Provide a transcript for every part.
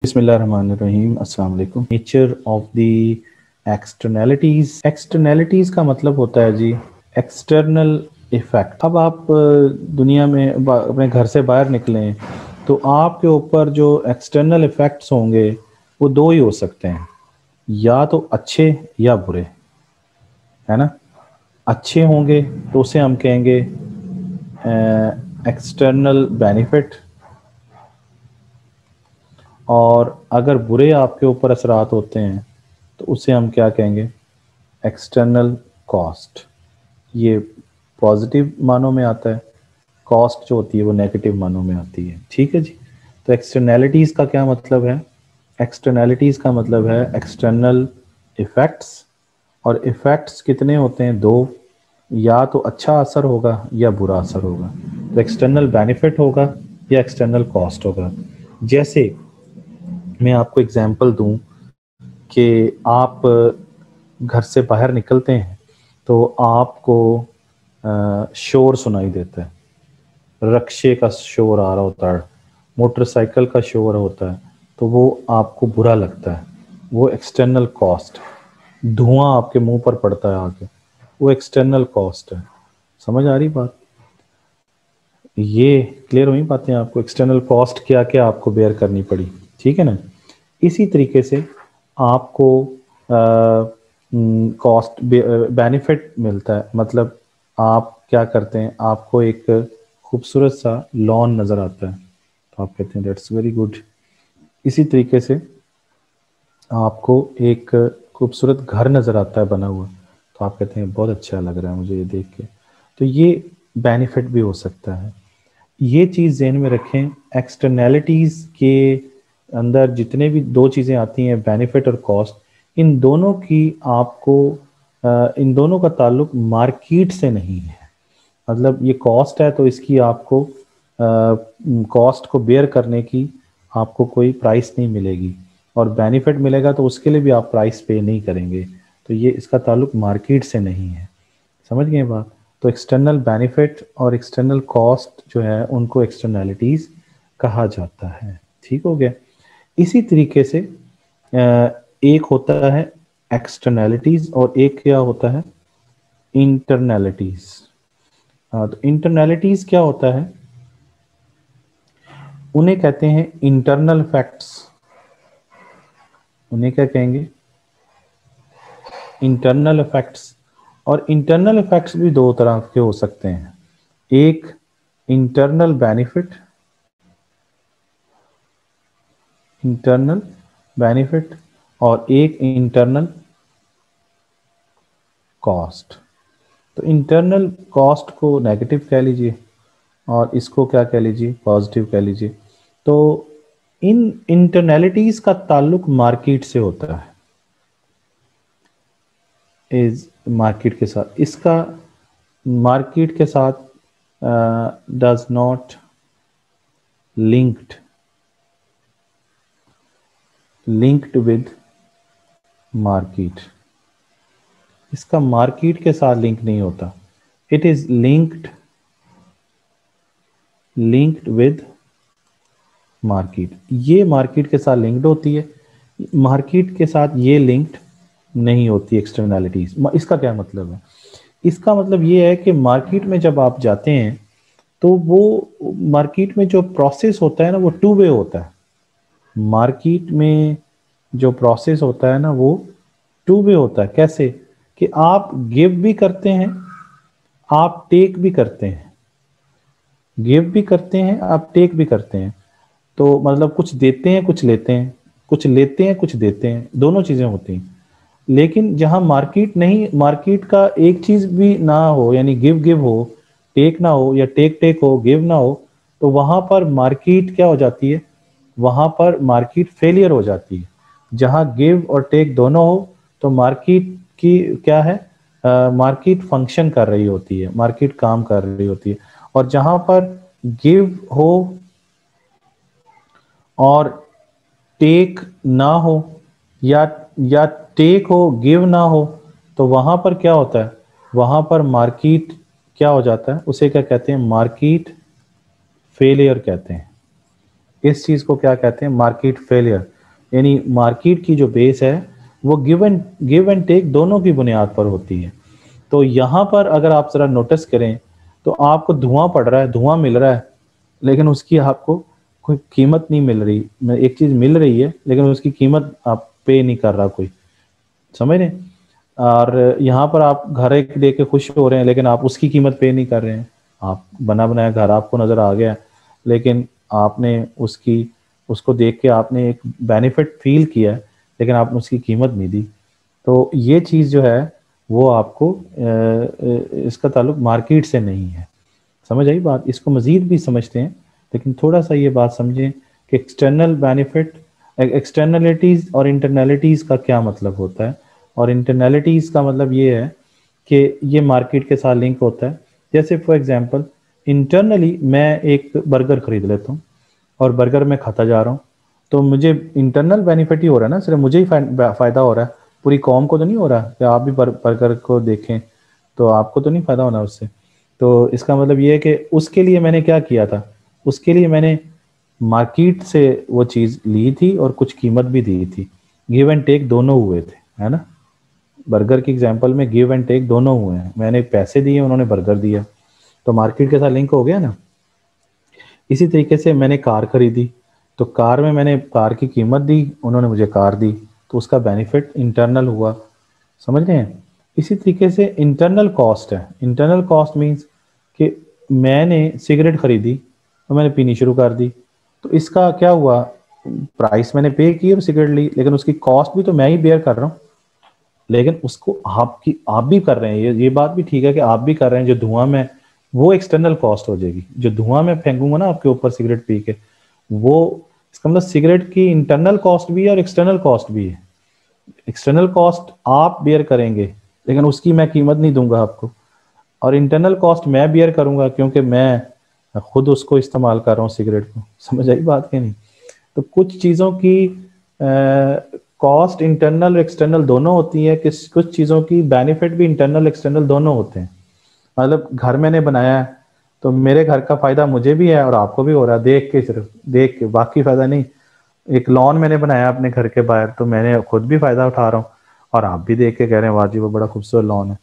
बिस्मिल्लाहिर्रहमानिर्रहीम, अस्सलाम वालेकुम। Nature of the externalities. Externalities का मतलब होता है जी एक्सटर्नल इफेक्ट। अब आप दुनिया में अपने घर से बाहर निकलें तो आपके ऊपर जो एक्सटर्नल इफेक्ट्स होंगे वो दो ही हो सकते हैं, या तो अच्छे या बुरे, है ना। अच्छे होंगे तो उसे हम कहेंगे एक्सटर्नल बेनिफिट, और अगर बुरे आपके ऊपर असरात होते हैं तो उसे हम क्या कहेंगे, एक्सटर्नल कॉस्ट। ये पॉजिटिव मानों में आता है, कॉस्ट जो होती है वो नेगेटिव मानों में आती है। ठीक है जी। तो एक्सटर्नैलिटीज़ का क्या मतलब है? एक्सटर्नैलिटीज़ का मतलब है एक्सटर्नल इफ़ेक्ट्स, और इफ़ेक्ट्स कितने होते हैं? दो, या तो अच्छा असर होगा या बुरा असर होगा। तो एक्सटर्नल बेनिफिट होगा या एक्सटर्नल कॉस्ट होगा। जैसे मैं आपको एग्जांपल दूं कि आप घर से बाहर निकलते हैं तो आपको शोर सुनाई देता है, रक्शे का शोर आ रहा होता है, मोटरसाइकिल का शोर होता है, तो वो आपको बुरा लगता है, वो एक्सटर्नल कॉस्ट। धुआं आपके मुंह पर पड़ता है आके, वो एक्सटर्नल कॉस्ट है। समझ आ रही बात? ये क्लियर हुई बातें आपको? एक्सटर्नल कॉस्ट क्या क्या आपको बेयर करनी पड़ी, ठीक है ना। इसी तरीके से आपको कॉस्ट बेनिफिट मिलता है, मतलब आप क्या करते हैं, आपको एक खूबसूरत सा लॉन नज़र आता है तो आप कहते हैं दैट्स वेरी गुड। इसी तरीके से आपको एक खूबसूरत घर नज़र आता है बना हुआ तो आप कहते हैं बहुत अच्छा लग रहा है मुझे ये देख के। तो ये बेनिफिट भी हो सकता है। ये चीज़ ज़हन में रखें, एक्सटर्नैलिटीज़ के अंदर जितने भी दो चीज़ें आती हैं, बेनिफिट और कॉस्ट, इन दोनों की आपको इन दोनों का ताल्लुक मार्केट से नहीं है। मतलब ये कॉस्ट है तो इसकी आपको कॉस्ट को बेयर करने की आपको कोई प्राइस नहीं मिलेगी, और बेनिफिट मिलेगा तो उसके लिए भी आप प्राइस पे नहीं करेंगे। तो ये इसका ताल्लुक मार्केट से नहीं है। समझ गए बात? तो एक्सटर्नल बेनिफिट और एक्सटर्नल कॉस्ट जो है उनको एक्सटर्नैलिटीज़ कहा जाता है। ठीक हो गया। इसी तरीके से एक होता है एक्सटर्नैलिटीज़ और एक क्या होता है, इंटरनैलिटीज़। हाँ, तो इंटरनैलिटीज़ क्या होता है? उन्हें कहते हैं इंटरनल फैक्ट्स। उन्हें क्या कहेंगे? Internal effects. और इंटरनल इफेक्ट्स भी दो तरह के हो सकते हैं, एक इंटरनल बेनिफिट, इंटरनल बेनिफिट, और एक इंटरनल कॉस्ट। तो इंटरनल कॉस्ट को नेगेटिव कह लीजिए और इसको क्या कह लीजिए, पॉजिटिव कह लीजिए। तो इन इंटरनैलिटीज का ताल्लुक मार्केट से होता है, इज मार्केट के साथ। इसका मार्केट के साथ does not linked with market. इसका मार्केट के साथ लिंक नहीं होता। It is linked with market. ये मार्केट के साथ लिंक्ड होती है, मार्केट के साथ ये लिंक्ड नहीं होती एक्सटर्नैलिटीज। इसका क्या मतलब है? इसका मतलब ये है कि मार्केट में जब आप जाते हैं तो वो मार्केट में जो प्रोसेस होता है ना वो टू वे होता है। मार्केट में जो प्रोसेस होता है ना वो टू वे होता है। कैसे? कि आप गिव भी करते हैं, आप टेक भी करते हैं। गिव भी करते हैं, आप टेक भी करते हैं। तो मतलब कुछ देते हैं कुछ लेते हैं, कुछ लेते हैं कुछ देते हैं, दोनों चीजें होती हैं। लेकिन जहां मार्केट नहीं, मार्केट का एक चीज भी ना हो, यानी गिव गिव हो, टेक ना हो, या टेक टेक हो, गिव ना हो, तो वहां पर मार्केट क्या हो जाती है? वहां पर मार्केट फेलियर हो जाती है। जहां गिव और टेक दोनों हो तो मार्केट की क्या है, मार्केट फंक्शन कर रही होती है, मार्केट काम कर रही होती है। और जहां पर गिव हो और टेक ना हो, या टेक हो गिव ना हो, तो वहां पर क्या होता है? वहां पर मार्केट क्या हो जाता है? उसे क्या कहते हैं? मार्केट फेलियर कहते हैं। इस चीज को क्या कहते हैं? Market failure. यानी मार्केट की जो बेस है वो गिव एंड टेक दोनों की बुनियाद पर होती है। तो यहाँ पर अगर आप जरा नोटिस करें तो आपको धुआं पड़ रहा है, धुआं मिल रहा है, लेकिन उसकी आपको कोई कीमत नहीं मिल रही। एक चीज मिल रही है लेकिन उसकी कीमत आप पे नहीं कर रहा कोई, समझ रहे हैं? और यहाँ पर आप घर एक देख के खुश हो रहे हैं लेकिन आप उसकी कीमत पे नहीं कर रहे हैं। आप बना बनाया घर आपको नजर आ गया लेकिन आपने उसको देख के आपने एक बेनिफिट फील किया है लेकिन आपने उसकी कीमत नहीं दी। तो ये चीज़ जो है वो आपको इसका ताल्लुक मार्केट से नहीं है। समझ आई बात? इसको मजीद भी समझते हैं लेकिन थोड़ा सा ये बात समझें कि एक्सटर्नल बेनिफिट, एक्सटर्नलिटीज और इंटरनलिटीज का क्या मतलब होता है। और इंटरनलिटीज का मतलब ये है कि ये मार्केट के साथ लिंक होता है। जैसे फॉर एग्जांपल इंटरनली मैं एक बर्गर खरीद लेता हूँ और बर्गर में खाता जा रहा हूँ, तो मुझे इंटरनल बेनिफिट ही हो रहा है ना, सिर्फ मुझे ही फायदा हो रहा है, पूरी कौम को तो नहीं हो रहा कि आप भी बर्गर को देखें तो आपको तो नहीं फायदा होना उससे। तो इसका मतलब ये है कि उसके लिए मैंने क्या किया था, उसके लिए मैंने मार्केट से वो चीज़ ली थी और कुछ कीमत भी दी थी। गिव एंड टेक दोनों हुए थे, है ना। बर्गर की एग्जांपल में गिव एंड टेक दोनों हुए हैं, मैंने पैसे दिए, उन्होंने बर्गर दिया, तो मार्केट के साथ लिंक हो गया ना। इसी तरीके से मैंने कार खरीदी, तो कार में मैंने कार की कीमत दी, उन्होंने मुझे कार दी, तो उसका बेनिफिट इंटरनल हुआ। समझ रहे हैं? इसी तरीके से इंटरनल कॉस्ट है। इंटरनल कॉस्ट मीन्स कि मैंने सिगरेट खरीदी और मैंने पीनी शुरू कर दी, तो इसका क्या हुआ, प्राइस मैंने पे की और सिगरेट ली, लेकिन उसकी कॉस्ट भी तो मैं ही बेयर कर रहा हूँ। लेकिन उसको आप भी कर रहे हैं, ये बात भी ठीक है कि आप भी कर रहे हैं। जो धुआं में, वो एक्सटर्नल कॉस्ट हो जाएगी। जो धुआं में फेंकूंगा ना आपके ऊपर सिगरेट पी के, वो, इसका मतलब सिगरेट की इंटरनल कॉस्ट भी है और एक्सटर्नल कॉस्ट भी है। एक्सटर्नल कॉस्ट आप बेयर करेंगे लेकिन उसकी मैं कीमत नहीं दूंगा आपको, और इंटरनल कॉस्ट मैं बेयर करूंगा क्योंकि मैं खुद उसको इस्तेमाल कर रहा हूँ सिगरेट को। समझ आई बात कि नहीं? तो कुछ चीज़ों की कॉस्ट इंटरनल एक्सटर्नल दोनों होती है, कुछ चीज़ों की बेनिफिट भी इंटरनल एक्सटर्नल दोनों होते हैं। मतलब घर मैंने बनाया है तो मेरे घर का फायदा मुझे भी है और आपको भी हो रहा है, देख के, सिर्फ देख के, बाकी फायदा नहीं। एक लॉन मैंने बनाया अपने घर के बाहर, तो मैंने खुद भी फायदा उठा रहा हूँ और आप भी देख के कह रहे हैं वाह जी वो बड़ा खूबसूरत लॉन है।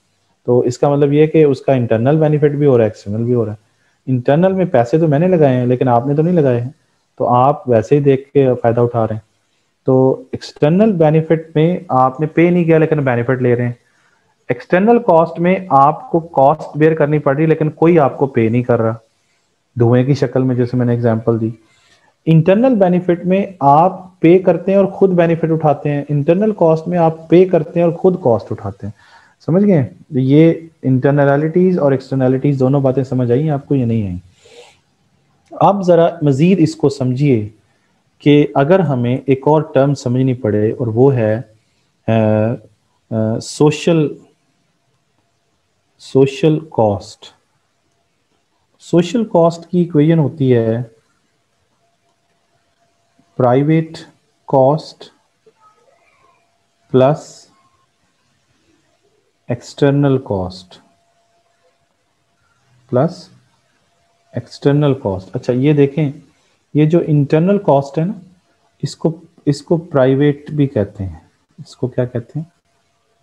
तो इसका मतलब ये है कि उसका इंटरनल बेनिफिट भी हो रहा है, एक्सटर्नल भी हो रहा है। इंटरनल में पैसे तो मैंने लगाए हैं लेकिन आपने तो नहीं लगाए हैं, तो आप वैसे ही देख के फायदा उठा रहे हैं। तो एक्सटर्नल बेनिफिट में आपने पे नहीं किया लेकिन बेनिफिट ले रहे हैं। एक्सटर्नल कॉस्ट में आपको कॉस्ट बेयर करनी पड़ रही है लेकिन कोई आपको पे नहीं कर रहा, धुएं की शक्ल में, जैसे मैंने एग्जांपल दी। इंटरनल बेनिफिट में आप पे करते हैं और खुद बेनिफिट उठाते हैं, इंटरनल कॉस्ट में आप पे करते हैं और खुद कॉस्ट उठाते हैं। समझ गए? तो ये इंटरनलिटीज और एक्सटर्नलिटीज दोनों बातें समझ आई आपको या नहीं आई? अब जरा मजीद इसको समझिए कि अगर हमें एक और टर्म समझनी पड़े और वो है social social cost. Social cost की इक्वेशन होती है private cost plus external cost plus external cost. अच्छा ये देखें, ये जो इंटरनल कॉस्ट है ना, इसको इसको प्राइवेट भी कहते हैं। इसको क्या कहते हैं?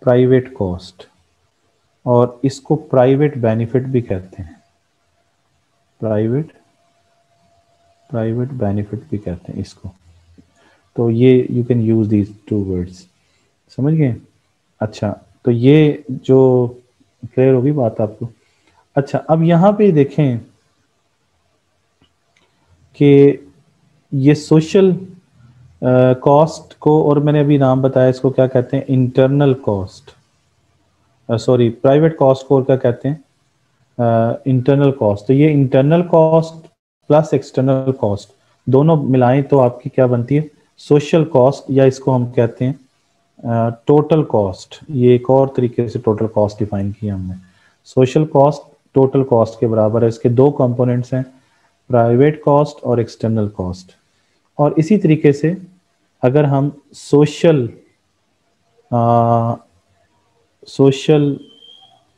Private cost. और इसको प्राइवेट बेनिफिट भी कहते हैं। प्राइवेट प्राइवेट बेनिफिट भी कहते हैं इसको। तो ये you can use these two words. समझ गए? अच्छा, तो ये जो क्लियर होगी बात आपको। अच्छा, अब यहाँ पे देखें कि ये सोशल कॉस्ट को, और मैंने अभी नाम बताया इसको क्या कहते हैं, internal cost, sorry private cost को और क्या कहते हैं, इंटरनल कॉस्ट। तो ये internal cost plus external cost दोनों मिलाएं तो आपकी क्या बनती है? सोशल कॉस्ट, या इसको हम कहते हैं टोटल कॉस्ट। ये एक और तरीके से टोटल कॉस्ट डिफाइन किया हमने। सोशल कॉस्ट टोटल कॉस्ट के बराबर है। इसके दो कंपोनेंट्स हैं, प्राइवेट कॉस्ट और एक्सटर्नल कॉस्ट। और इसी तरीके से अगर हम सोशल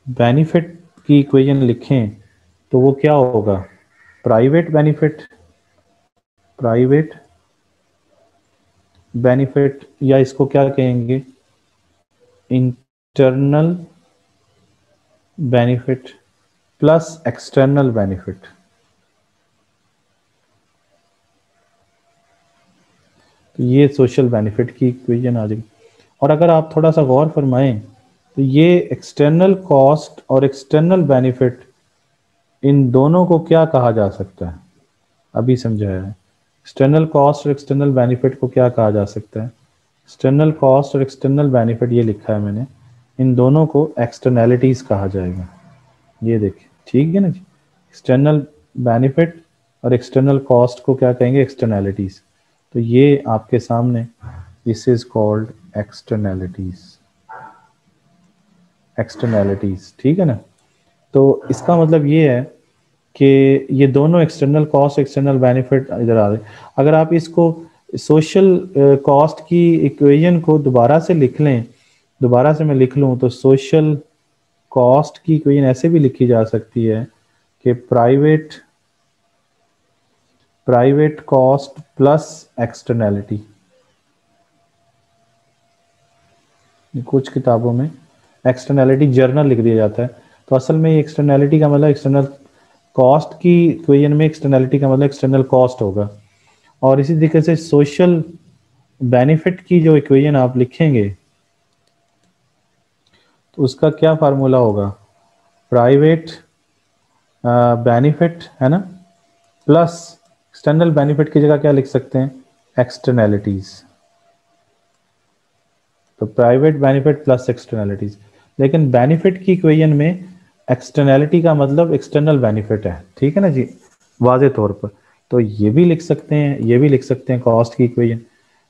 बेनिफिट की इक्वेशन लिखें तो वो क्या होगा? प्राइवेट बेनिफिट, प्राइवेट बेनिफिट, या इसको क्या कहेंगे, internal benefit plus external benefit. तो ये सोशल बेनिफिट की इक्वेशन आ जाएगी। और अगर आप थोड़ा सा गौर फरमाएं तो ये एक्सटर्नल कॉस्ट और एक्सटर्नल बेनिफिट, इन दोनों को क्या कहा जा सकता है, अभी समझाया है। एक्सटर्नल कॉस्ट और एक्सटर्नल बेनिफिट को क्या कहा जा सकता है, एक्सटर्नल कॉस्ट और एक्सटर्नल बेनिफिट ये लिखा है मैंने, इन दोनों को एक्सटर्नैलिटीज कहा जाएगा। ये देखिए, ठीक है ना जी। एक्सटर्नल बेनिफिट और एक्सटर्नल कॉस्ट को क्या कहेंगे, एक्सटर्नैलिटीज। तो ये आपके सामने, this is called externalities, externalities, ठीक है ना। तो इसका मतलब ये है कि ये दोनों एक्सटर्नल कॉस्ट एक्सटर्नल बेनिफिट इधर आ रहे। अगर आप इसको सोशल कॉस्ट की इक्वेशन को दोबारा से लिख लें, दोबारा से मैं लिख लूँ तो सोशल कॉस्ट की इक्वेशन ऐसे भी लिखी जा सकती है कि प्राइवेट कॉस्ट प्लस एक्सटर्नैलिटी। कुछ किताबों में एक्सटर्नैलिटी जर्नल लिख दिया जाता है, तो असल में एक्सटर्नैलिटी का मतलब एक्सटर्नल कॉस्ट की इक्वेशन में एक्सटर्नैलिटी का मतलब एक्सटर्नल कॉस्ट होगा। और इसी तरीके से सोशल बेनिफिट की जो इक्वेशन आप लिखेंगे तो उसका क्या फार्मूला होगा, प्राइवेट बेनिफिट है ना, प्लस एक्सटर्नल बेनिफिट की जगह क्या लिख सकते हैं, एक्सटर्नैलिटीज। तो प्राइवेट बेनिफिट प्लस एक्सटर्नैलिटीज। लेकिन बेनिफिट की इक्वेशन में एक्सटर्नैलिटी का मतलब एक्सटर्नल बेनिफिट है, ठीक है ना जी, वाजे तौर पर। तो ये भी लिख सकते हैं, ये भी लिख सकते हैं कॉस्ट की इक्वेशन,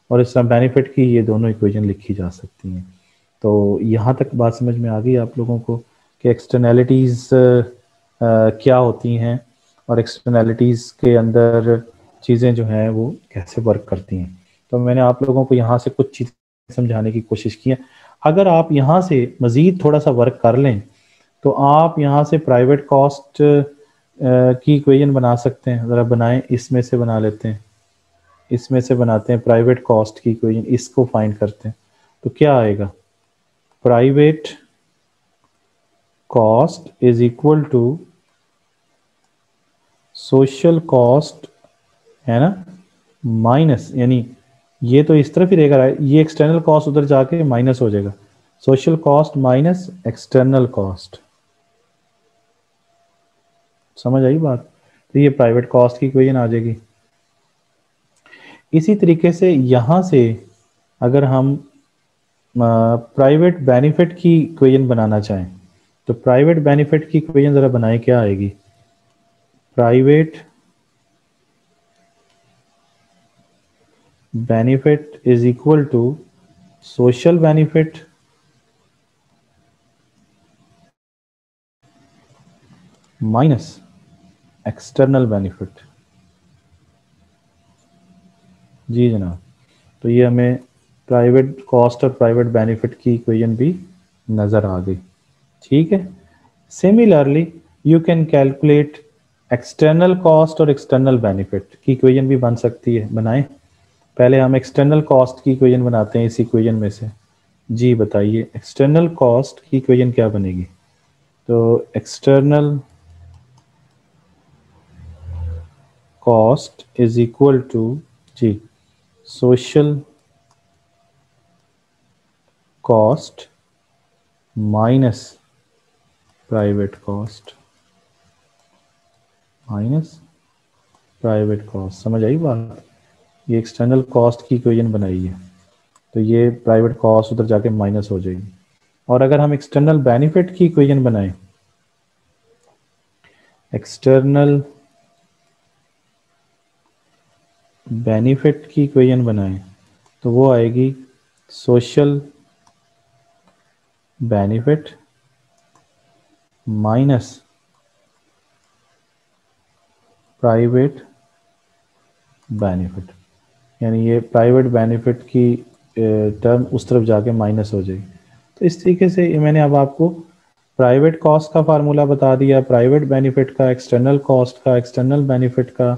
और इस तरह बेनिफिट की ये दोनों इक्वेशन लिखी जा सकती हैं। तो यहाँ तक बात समझ में आ गई आप लोगों को कि एक्सटर्नैलिटीज़ क्या होती हैं और एक्सटर्नैलिटीज़ के अंदर चीज़ें जो हैं वो कैसे वर्क करती हैं। तो मैंने आप लोगों को यहाँ से कुछ चीज़ें समझाने की कोशिश की है। अगर आप यहाँ से मज़ीद थोड़ा सा वर्क कर लें तो आप यहाँ से प्राइवेट कॉस्ट की इक्वेशन बना सकते हैं। ज़रा बनाएं, इसमें से बना लेते हैं, इसमें से बनाते हैं प्राइवेट कॉस्ट की इक्वेशन, इसको फाइंड करते हैं। तो क्या आएगा, private cost is equal to social cost, है ना, माइनस, यानी ये तो इस तरफ ही रहेगा, ये एक्सटर्नल कॉस्ट उधर जाके माइनस हो जाएगा, social cost minus external cost. समझ आई बात। तो ये प्राइवेट कॉस्ट की इक्वेशन आ जाएगी। इसी तरीके से यहां से अगर हम प्राइवेट बेनिफिट की इक्वेशन बनाना चाहें तो प्राइवेट बेनिफिट की इक्वेशन जरा बनाए, क्या आएगी, private benefit is equal to social benefit minus external benefit. जी जनाब। तो ये हमें प्राइवेट कॉस्ट और प्राइवेट बेनिफिट की इक्वेशन भी नज़र आ गई, ठीक है। Similarly you can calculate external cost और एक्सटर्नल बेनिफिट की इक्वेशन भी बन सकती है। बनाएं, पहले हम एक्सटर्नल कॉस्ट की इक्वेशन बनाते हैं इस इक्वेशन में से। जी बताइए, एक्सटर्नल कॉस्ट की इक्वेशन क्या बनेगी। तो external cost is equal to जी social cost minus private cost, minus private cost. समझ आई बात। ये एक्सटर्नल कॉस्ट की इक्वेशन बनाई है, तो ये प्राइवेट कॉस्ट उधर जाके माइनस हो जाएगी। और अगर हम एक्सटर्नल बेनिफिट की इक्वेशन बनाएं, एक्सटर्नल बेनिफिट की इक्वेशन बनाएं तो वो आएगी social benefit minus private benefit, यानी ये प्राइवेट बेनिफिट की टर्म उस तरफ जाके माइनस हो जाएगी। तो इस तरीके से मैंने अब आपको प्राइवेट कॉस्ट का फार्मूला बता दिया, प्राइवेट बेनिफिट का, एक्सटर्नल कॉस्ट का, एक्सटर्नल बेनिफिट का,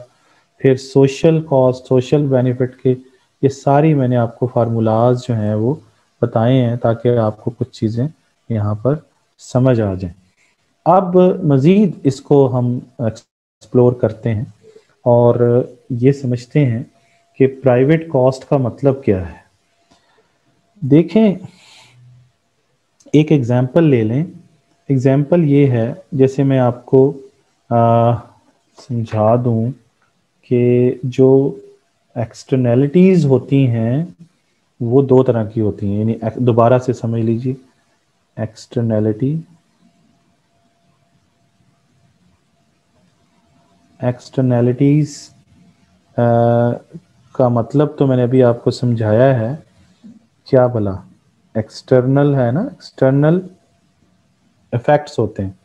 फिर सोशल कॉस्ट सोशल बेनिफिट के ये सारी मैंने आपको फार्मूलाज जो हैं वो बताए हैं ताकि आपको कुछ चीज़ें यहाँ पर समझ आ जाएं। अब मज़ीद इसको हम एक्सप्लोर करते हैं और ये समझते हैं कि प्राइवेट कॉस्ट का मतलब क्या है। देखें, एक एग्जांपल ले लें। एग्जांपल ये है, जैसे मैं आपको समझा दूं कि जो एक्सटर्नैलिटीज़ होती हैं वो दो तरह की होती हैं, यानी दोबारा से समझ लीजिए। एक्सटर्नैलिटी, एक्सटर्नैलिटीज़ का मतलब तो मैंने अभी आपको समझाया है। क्या भला एक्सटर्नल है ना, एक्सटर्नल इफेक्ट्स होते हैं,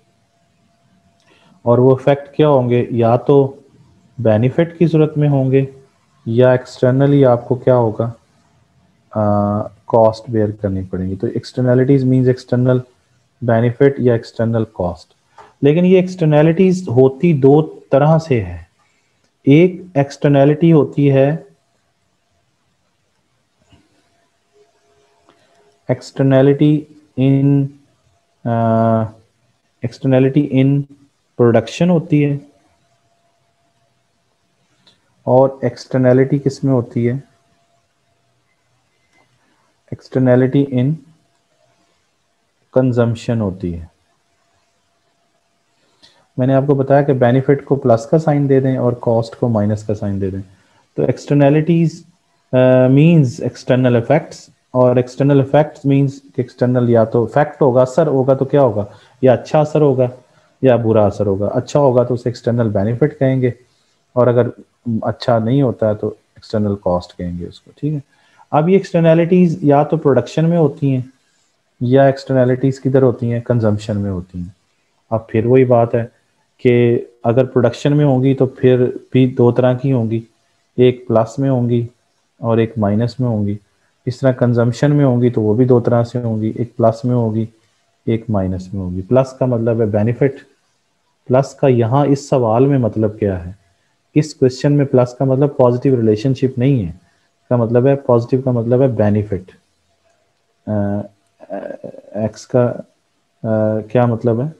और वो इफेक्ट क्या होंगे, या तो बेनिफिट की सूरत में होंगे या एक्सटर्नली आपको क्या होगा, कॉस्ट बेयर करनी पड़ेगी। तो एक्सटर्नैलिटीज मींस एक्सटर्नल बेनिफिट या एक्सटर्नल कॉस्ट। लेकिन ये एक्सटर्नैलिटीज होती दो तरह से है। एक एक्सटर्नैलिटी होती है externality in externality in production होती है, और एक्सटर्नैलिटी किस में होती है, एक्सटर्नैलिटी इन कंजम्पशन होती है। मैंने आपको बताया कि बेनिफिट को प्लस का साइन दे दें और कॉस्ट को माइनस का साइन दे दें। तो एक्सटर्नैलिटीज मींस एक्सटर्नल इफेक्ट्स, और एक्सटर्नल इफेक्ट्स मींस एक्सटर्नल या तो इफेक्ट होगा, असर होगा तो क्या होगा, या अच्छा असर होगा या बुरा असर होगा। अच्छा होगा तो उसे एक्सटर्नल बेनिफिट कहेंगे, और अगर अच्छा नहीं होता है तो एक्सटर्नल कॉस्ट कहेंगे उसको। ठीक है। अब ये एक्सटर्नैलिटीज या तो प्रोडक्शन में होती हैं या एक्सटर्नैलिटीज किधर होती हैं, कंजम्पशन में होती हैं। अब फिर वही बात है कि अगर प्रोडक्शन में होंगी तो फिर भी दो तरह की होंगी, एक प्लस में होंगी और एक माइनस में होंगी। इस तरह कंजम्पशन में होंगी तो वो भी दो तरह से होंगी, एक प्लस में होगी एक माइनस में होगी। प्लस का मतलब है बेनिफिट। प्लस का यहाँ इस सवाल में मतलब क्या है, इस क्वेश्चन में प्लस का मतलब पॉजिटिव रिलेशनशिप नहीं है, का मतलब है पॉजिटिव का मतलब है बेनिफिट। एक्स का क्या मतलब है,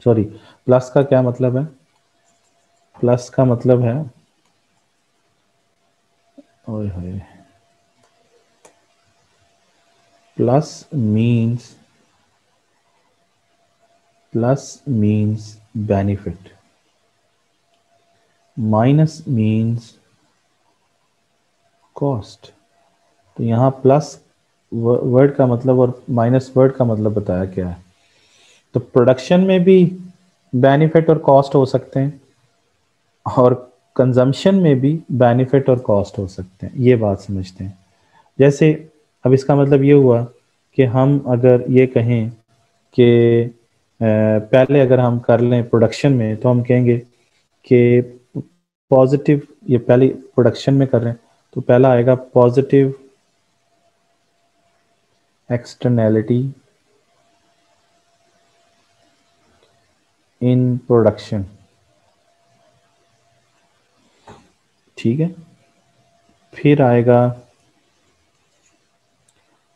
सॉरी, प्लस का क्या मतलब है, प्लस का मतलब है, ओए होए, plus means, plus means benefit, minus means cost. तो यहाँ प्लस वर्ड का मतलब और माइनस वर्ड का मतलब बताया क्या है। तो प्रोडक्शन में भी बेनिफिट और कॉस्ट हो सकते हैं, और कंजम्पशन में भी बेनिफिट और कॉस्ट हो सकते हैं। ये बात समझते हैं। जैसे अब इसका मतलब ये हुआ कि हम अगर ये कहें कि पहले अगर हम कर लें प्रोडक्शन में तो हम कहेंगे कि पॉजिटिव, ये पहले प्रोडक्शन में कर रहे हैं तो पहला आएगा पॉजिटिव एक्सटर्नैलिटी इन प्रोडक्शन। ठीक है। फिर आएगा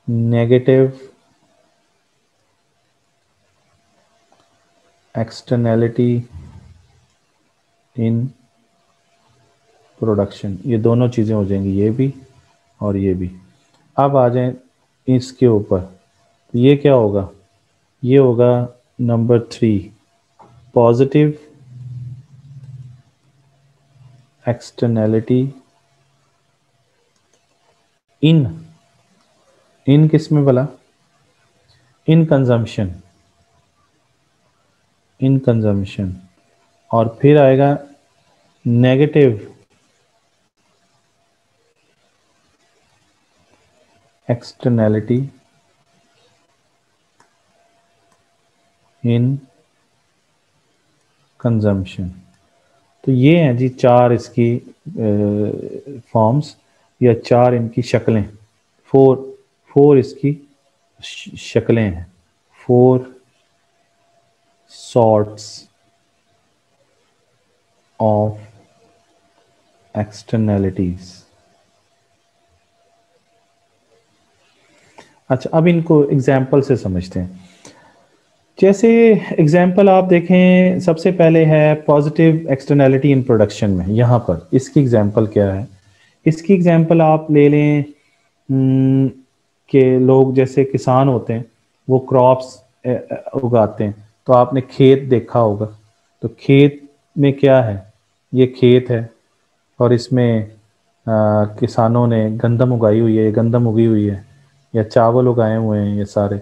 नेगेटिव एक्सटर्नैलिटी इन प्रोडक्शन। ये दोनों चीज़ें हो जाएंगी, ये भी और ये भी। अब आ जाएं इसके ऊपर, तो ये क्या होगा, ये होगा नंबर 3, पॉजिटिव एक्सटर्नैलिटी इन, इन किस में भला, इन कंजम्पशन, इन कंजम्पशन। और फिर आएगा नेगेटिव एक्सटर्नैलिटी इन कंजम्पशन। तो ये हैं जी चार इसकी फॉर्म्स, या चार इनकी शक्लें, फोर, फोर इसकी शक्लें हैं, फोर सॉर्ट्स ऑफ एक्सटर्नैलिटीज। अच्छा, अब इनको एग्जाम्पल से समझते हैं। जैसे एग्जाम्पल आप देखें, सबसे पहले है पॉजिटिव एक्सटर्नैलिटी इन प्रोडक्शन में। यहाँ पर इसकी एग्जाम्पल क्या है? इसकी एग्जाम्पल आप ले लें कि लोग जैसे किसान होते हैं, वो क्रॉप्स उगाते हैं। तो आपने खेत देखा होगा, तो खेत में क्या है? ये खेत है और इसमें किसानों ने गंदम उगाई हुई है, गंदम उगी हुई है, या चावल उगाए हुए हैं ये सारे।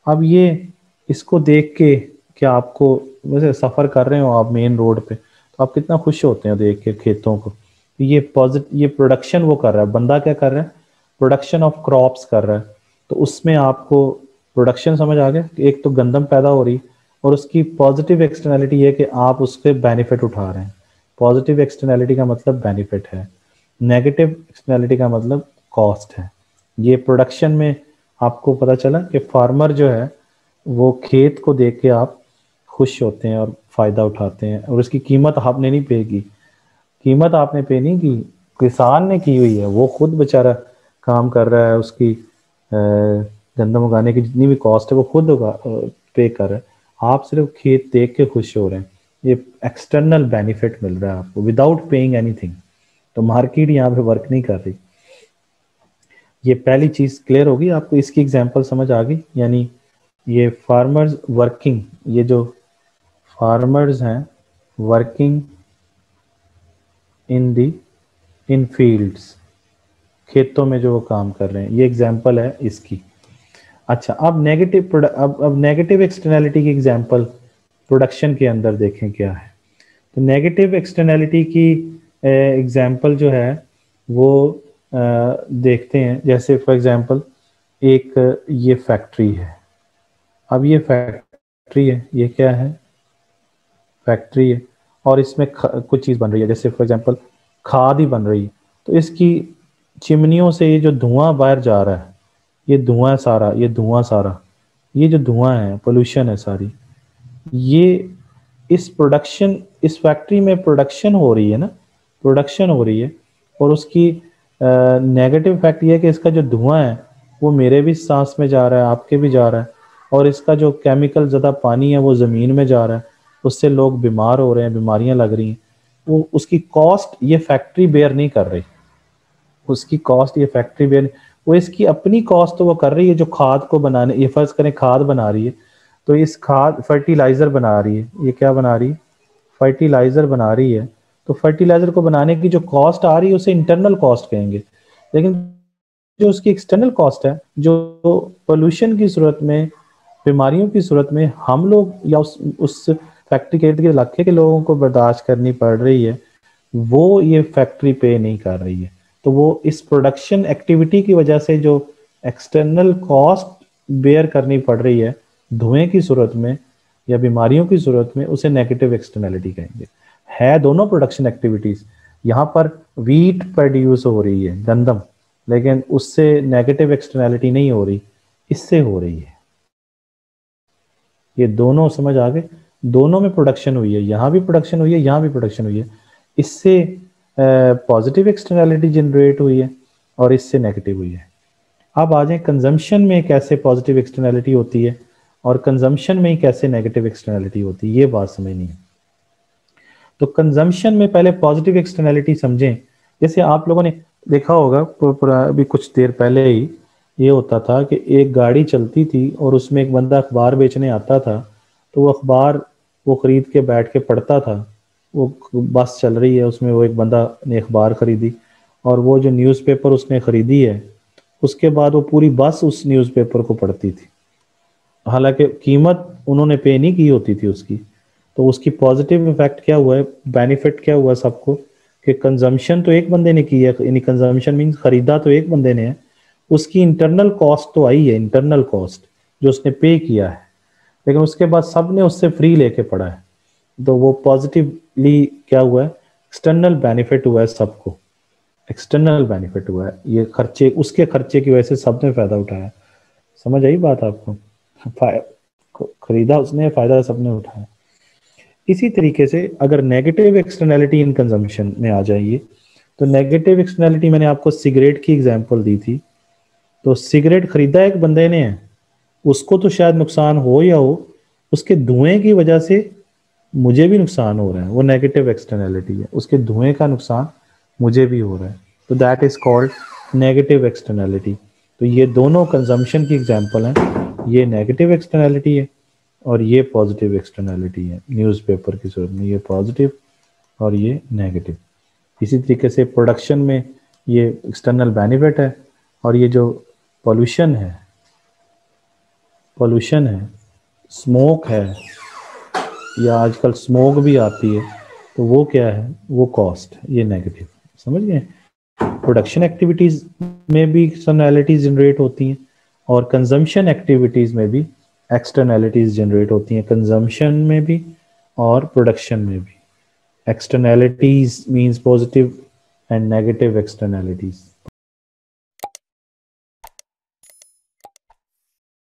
अब ये इसको देख के क्या आपको, वैसे सफ़र कर रहे हो आप मेन रोड पे, तो आप कितना खुश होते हैं देख के खेतों को। ये प्रोडक्शन वो कर रहा है, बंदा क्या कर रहा है? प्रोडक्शन ऑफ क्रॉप्स कर रहा है। तो उसमें आपको प्रोडक्शन समझ आ गया कि एक तो गंदम पैदा हो रही, और उसकी पॉजिटिव एक्सटर्नैलिटी है कि आप उसके बेनिफिट उठा रहे हैं। पॉजिटिव एक्सटर्नैलिटी का मतलब बेनिफिट है, नेगेटिव एक्सटर्नैलिटी का मतलब कॉस्ट है। ये प्रोडक्शन में आपको पता चला कि फार्मर जो है वो खेत को देख के आप खुश होते हैं और फ़ायदा उठाते हैं, और उसकी कीमत आपने नहीं पे की। कीमत आपने पे नहीं की, किसान ने की हुई है। वो खुद बेचारा काम कर रहा है, उसकी गंदम उगाने की जितनी भी कॉस्ट है वो खुद पे कर रहा है। आप सिर्फ खेत देख के खुश हो रहे हैं। ये एक्सटर्नल बेनिफिट मिल रहा है आपको विदाउट पेइंग एनीथिंग। तो मार्केट यहाँ पे वर्क नहीं कर रही। ये पहली चीज क्लियर होगी आपको, इसकी एग्जांपल समझ आ गई। यानी ये फार्मर्स वर्किंग, ये जो फार्मर्स हैं वर्किंग इन फील्ड्स, खेतों में जो वो काम कर रहे हैं, ये एग्जांपल है इसकी। अच्छा, अब नेगेटिव एक्सटर्नैलिटी की एग्जांपल प्रोडक्शन के अंदर देखें क्या है। तो नेगेटिव एक्सटर्नैलिटी की एग्जांपल जो है वो देखते हैं। जैसे फॉर एग्जांपल एक ये फैक्ट्री है। अब ये फैक्ट्री है, ये क्या है? फैक्ट्री है, और इसमें कुछ चीज़ बन रही है, जैसे फॉर एग्जांपल खाद ही बन रही है। तो इसकी चिमनियों से ये जो धुआं बाहर जा रहा है, ये धुआं सारा, ये जो धुआं है, पोल्यूशन है सारी, ये इस फैक्ट्री में प्रोडक्शन हो रही है ना, प्रोडक्शन हो रही है। और उसकी नेगेटिव फैक्ट ये है कि इसका जो धुआं है वो मेरे भी सांस में जा रहा है, आपके भी जा रहा है, और इसका जो केमिकल ज़्यादा पानी है वो ज़मीन में जा रहा है। उससे लोग बीमार हो रहे हैं, बीमारियां लग रही हैं। वो उसकी कॉस्ट ये फैक्ट्री बेयर नहीं कर रही, उसकी कॉस्ट ये फैक्ट्री बेयर, वो इसकी अपनी कॉस्ट तो वो कर रही है। जो खाद को बनाने, ये फर्ज करें खाद बना रही है, तो इस खाद फर्टिलाइजर बना रही है। ये क्या बना रही है? फर्टिलाइजर बना रही है। तो फर्टिलाइजर को बनाने की जो कॉस्ट आ रही है उसे इंटरनल कॉस्ट कहेंगे। लेकिन जो उसकी एक्सटर्नल कॉस्ट है, जो पोल्यूशन की सूरत में, बीमारियों की सूरत में हम लोग या उस फैक्ट्री के इर्द गिर्द इलाके के लोगों को बर्दाश्त करनी पड़ रही है, वो ये फैक्ट्री पे नहीं कर रही है। तो वो इस प्रोडक्शन एक्टिविटी की वजह से जो एक्सटर्नल कॉस्ट बेयर करनी पड़ रही है धुएं की सूरत में या बीमारियों की सूरत में, उसे नेगेटिव एक्सटर्नैलिटी कहेंगे। है दोनों प्रोडक्शन एक्टिविटीज। यहाँ पर वीट प्रोड्यूस हो रही है, गंदम, लेकिन उससे नेगेटिव एक्सटर्नैलिटी नहीं हो रही, इससे हो रही है। ये दोनों समझ आ गए? दोनों में प्रोडक्शन हुई है, यहाँ भी प्रोडक्शन हुई है, यहाँ भी प्रोडक्शन हुई है। इससे पॉजिटिव एक्सटर्नैलिटी जनरेट हुई है और इससे नेगेटिव हुई है। अब आ जाए कंजम्पशन में कैसे पॉजिटिव एक्सटर्नैलिटी होती है और कंजम्पशन में ही कैसे नेगेटिव एक्सटर्नैलिटी होती है, ये बात समझनी है। तो कंजम्पशन में पहले पॉजिटिव एक्सटर्नैलिटी समझें। जैसे आप लोगों ने देखा होगा अभी कुछ देर पहले ही, ये होता था कि एक गाड़ी चलती थी और उसमें एक बंदा अखबार बेचने आता था, तो वो अखबार वो खरीद के बैठ के पढ़ता था। वो बस चल रही है, उसमें वो एक बंदा ने अखबार खरीदी, और वो जो न्यूज़पेपर उसने खरीदी है, उसके बाद वो पूरी बस उस न्यूज़पेपर को पढ़ती थी। हालांकि कीमत उन्होंने पे नहीं की होती थी उसकी। तो उसकी पॉजिटिव इफेक्ट क्या हुआ है, बेनिफिट क्या हुआ सबको, कि कंजम्पशन तो एक बंदे ने की है, यानी कंजम्पशन मीन्स खरीदा तो एक बंदे ने है, उसकी इंटरनल कॉस्ट तो आई है, इंटरनल कॉस्ट जो उसने पे किया है, लेकिन उसके बाद सब ने उससे फ्री लेके पड़ा है। तो वो पॉजिटिवली क्या हुआ है, एक्सटर्नल बेनिफिट हुआ है सबको, एक्सटर्नल बेनिफिट हुआ है। ये खर्चे, उसके खर्चे की वजह से सबने फायदा उठाया। समझ आई बात आपको? खरीदा उसने, फायदा सबने उठाया। इसी तरीके से अगर नेगेटिव एक्सटर्नैलिटी इन कंजम्पशन में आ जाइए, तो नेगेटिव एक्सटर्नैलिटी मैंने आपको सिगरेट की एग्जांपल दी थी। तो सिगरेट खरीदा एक बंदे ने है, उसको तो शायद नुकसान हो या हो, उसके धुएं की वजह से मुझे भी नुकसान हो रहा है, वो नेगेटिव एक्सटर्नैलिटी है, उसके धुएं का नुकसान मुझे भी हो रहा है, तो that is called negative externality. तो ये दोनों कंजम्पशन की एग्जांपल हैं, ये नेगेटिव एक्सटर्नैलिटी है और ये पॉजिटिव एक्सटर्नैलिटी है। न्यूज़पेपर की सूरत में ये पॉजिटिव और ये नेगेटिव। इसी तरीके से प्रोडक्शन में ये एक्सटर्नल बेनिफिट है, और ये जो पोल्यूशन है, स्मोक है, या आजकल स्मोक भी आती है, तो वो क्या है, वो कॉस्ट, ये नेगेटिव। समझ गए? प्रोडक्शन एक्टिविटीज में भी एक्सटर्नैलिटीज जनरेट होती हैं और कंजम्पशन एक्टिविटीज में भी एक्सटर्नैलिटीज जनरेट होती हैं, कंजम्पशन में भी और प्रोडक्शन में भी। Externalities means positive and negative externalities.